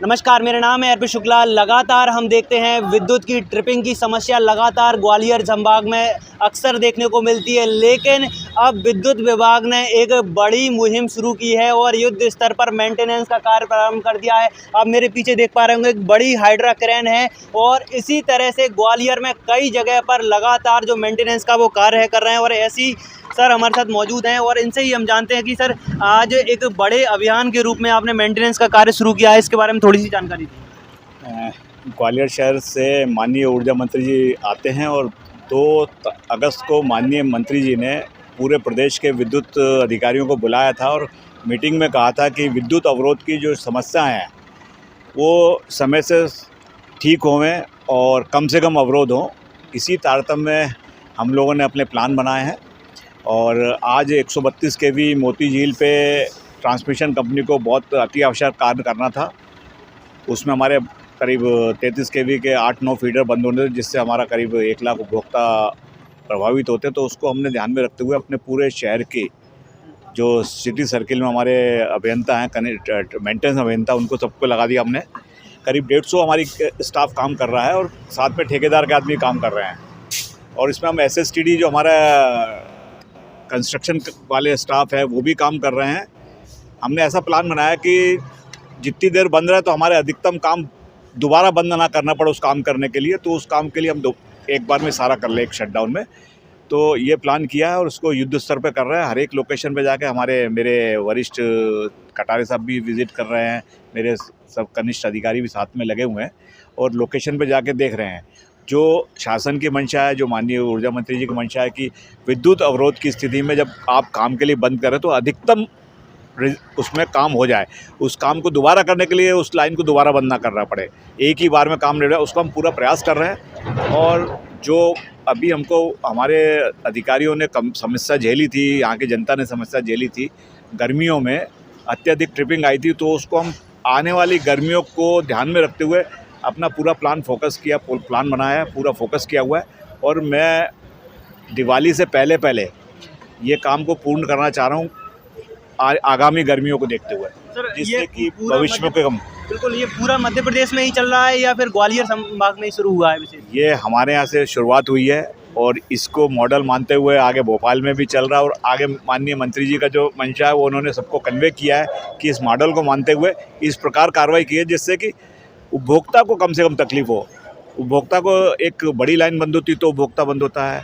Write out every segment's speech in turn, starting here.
नमस्कार, मेरा नाम है अर्पित शुक्ला। लगातार हम देखते हैं विद्युत की ट्रिपिंग की समस्या लगातार ग्वालियर संभाग में अक्सर देखने को मिलती है, लेकिन अब विद्युत विभाग ने एक बड़ी मुहिम शुरू की है और युद्ध स्तर पर मेंटेनेंस का कार्य प्रारंभ कर दिया है। आप मेरे पीछे देख पा रहे होंगे, एक बड़ी हाइड्रा क्रेन है और इसी तरह से ग्वालियर में कई जगह पर लगातार जो मेंटेनेंस का वो कार्य कर रहे हैं। और ऐसी सर हमारे साथ मौजूद हैं और इनसे ही हम जानते हैं कि सर आज एक बड़े अभियान के रूप में आपने मेंटेनेंस का कार्य शुरू किया है, इसके बारे में थोड़ी सी जानकारी दी। ग्वालियर शहर से माननीय ऊर्जा मंत्री जी आते हैं और 2 अगस्त को माननीय मंत्री जी ने पूरे प्रदेश के विद्युत अधिकारियों को बुलाया था और मीटिंग में कहा था कि विद्युत अवरोध की जो समस्या है वो समय से ठीक होवें और कम से कम अवरोध हों। इसी तारतम्य में हम लोगों ने अपने प्लान बनाए हैं और आज 132 केवी मोती झील पे ट्रांसमिशन कंपनी को बहुत अति आवश्यक कार्य करना था। उसमें हमारे करीब 33 केवी के 8-9 फीडर बंद होने थे, जिससे हमारा करीब 1 लाख उपभोक्ता प्रभावित होते। तो उसको हमने ध्यान में रखते हुए अपने पूरे शहर के जो सिटी सर्किल में हमारे अभियंता हैं, मेंटेनेंस अभियंता, उनको सबको लगा दिया हमने। करीब 150 हमारी स्टाफ काम कर रहा है और साथ में ठेकेदार के आदमी काम कर रहे हैं। और इसमें हम SSTD जो हमारा कंस्ट्रक्शन वाले स्टाफ है वो भी काम कर रहे हैं। हमने ऐसा प्लान बनाया कि जितनी देर बंद रहे तो हमारे अधिकतम काम दोबारा बंद ना करना पड़े उस काम करने के लिए। तो उस काम के लिए हम एक बार में सारा कर ले, एक शटडाउन में। तो ये प्लान किया है और उसको युद्ध स्तर पे कर रहे हैं। हर एक लोकेशन पे जाके मेरे वरिष्ठ कटारे साहब भी विजिट कर रहे हैं, मेरे सब कनिष्ठ अधिकारी भी साथ में लगे हुए हैं और लोकेशन पे जाके देख रहे हैं। जो शासन की मंशा है, जो माननीय ऊर्जा मंत्री जी की मंशा है कि विद्युत अवरोध की स्थिति में जब आप काम के लिए बंद करें तो अधिकतम उसमें काम हो जाए। उस काम को दोबारा करने के लिए उस लाइन को दोबारा बंद ना करना पड़े, एक ही बार में काम ले रहा है, उसको हम पूरा प्रयास कर रहे हैं। और जो अभी हमको हमारे अधिकारियों ने समस्या झेली थी, यहाँ की जनता ने समस्या झेली थी, गर्मियों में अत्यधिक ट्रिपिंग आई थी, तो उसको हम आने वाली गर्मियों को ध्यान में रखते हुए अपना पूरा प्लान बनाया है, पूरा फोकस किया हुआ है। और मैं दिवाली से पहले ये काम को पूर्ण करना चाह रहा हूँ आगामी गर्मियों को देखते हुए, जिससे कि भविष्य में कम। बिल्कुल, ये पूरा मध्य प्रदेश में ही चल रहा है या फिर ग्वालियर संभाग में ही शुरू हुआ है? विशेष ये हमारे यहाँ से शुरुआत हुई है और इसको मॉडल मानते हुए आगे भोपाल में भी चल रहा है। और आगे माननीय मंत्री जी का जो मंशा है वो उन्होंने सबको कन्वे किया है कि इस मॉडल को मानते हुए इस प्रकार कार्रवाई की है जिससे कि उपभोक्ता को कम से कम तकलीफ हो। उपभोक्ता को एक बड़ी लाइन बंद होती तो उपभोक्ता बंद होता है,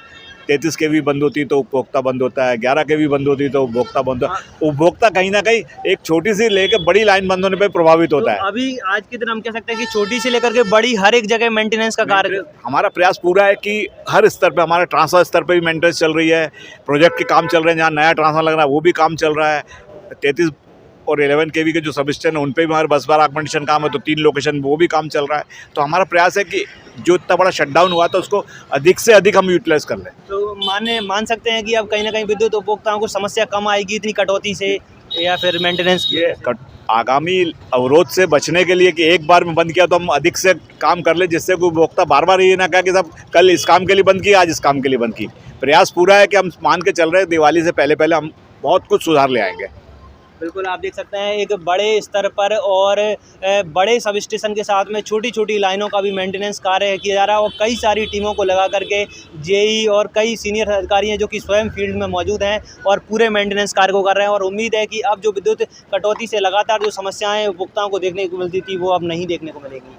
33 केवी बंद होती तो उपभोक्ता बंद होता है, 11 केवी बंद होती तो उपभोक्ता बंद होता है। उपभोक्ता कहीं ना कहीं एक छोटी सी लेकर बड़ी लाइन बंद होने पर प्रभावित होता है। अभी आज के दिन हम कह सकते हैं कि छोटी से लेकर के बड़ी हर एक जगह मेंटेनेंस का कार्य, हमारा प्रयास पूरा है कि हर स्तर पे, हमारा ट्रांसफर स्तर पे भी मेंटेनेंस चल रही है, प्रोजेक्ट के काम चल रहे हैं, जहाँ नया ट्रांसफर लग रहा है वो भी काम चल रहा है। 33 और 11 केवी के जो सब स्टेशन है उन पे भी हमारे 10 बार आगमेंटेशन काम है, तो 3 लोकेशन वो भी काम चल रहा है। तो हमारा प्रयास है कि जो इतना बड़ा शटडाउन हुआ था उसको अधिक से अधिक हम यूटिलाइज कर लें। तो मान सकते हैं कि अब कहीं ना कहीं विद्युत उपभोक्ताओं को समस्या कम आएगी इतनी कटौती से, या फिर मेंटेनेंस ये आगामी अवरोध से बचने के लिए कि एक बार में बंद किया तो हम अधिक से काम कर ले, जिससे कोई उपभोक्ता बार बार ये ना कहे कि साहब कल इस काम के लिए बंद किया, आज इस काम के लिए बंद की। प्रयास पूरा है कि हम मान के चल रहे हैं दिवाली से पहले हम बहुत कुछ सुधार ले आएंगे। बिल्कुल, आप देख सकते हैं एक बड़े स्तर पर और बड़े सब स्टेशन के साथ में छोटी छोटी लाइनों का भी मेंटेनेंस कार्य किया जा रहा है और कई सारी टीमों को लगा करके जेई और कई सीनियर अधिकारी हैं जो कि स्वयं फील्ड में मौजूद हैं और पूरे मेंटेनेंस कार्य को कर रहे हैं। और उम्मीद है कि अब जो विद्युत कटौती से लगातार जो समस्याएं उपभोक्ताओं को देखने को मिलती थी वो अब नहीं देखने को मिलेगी।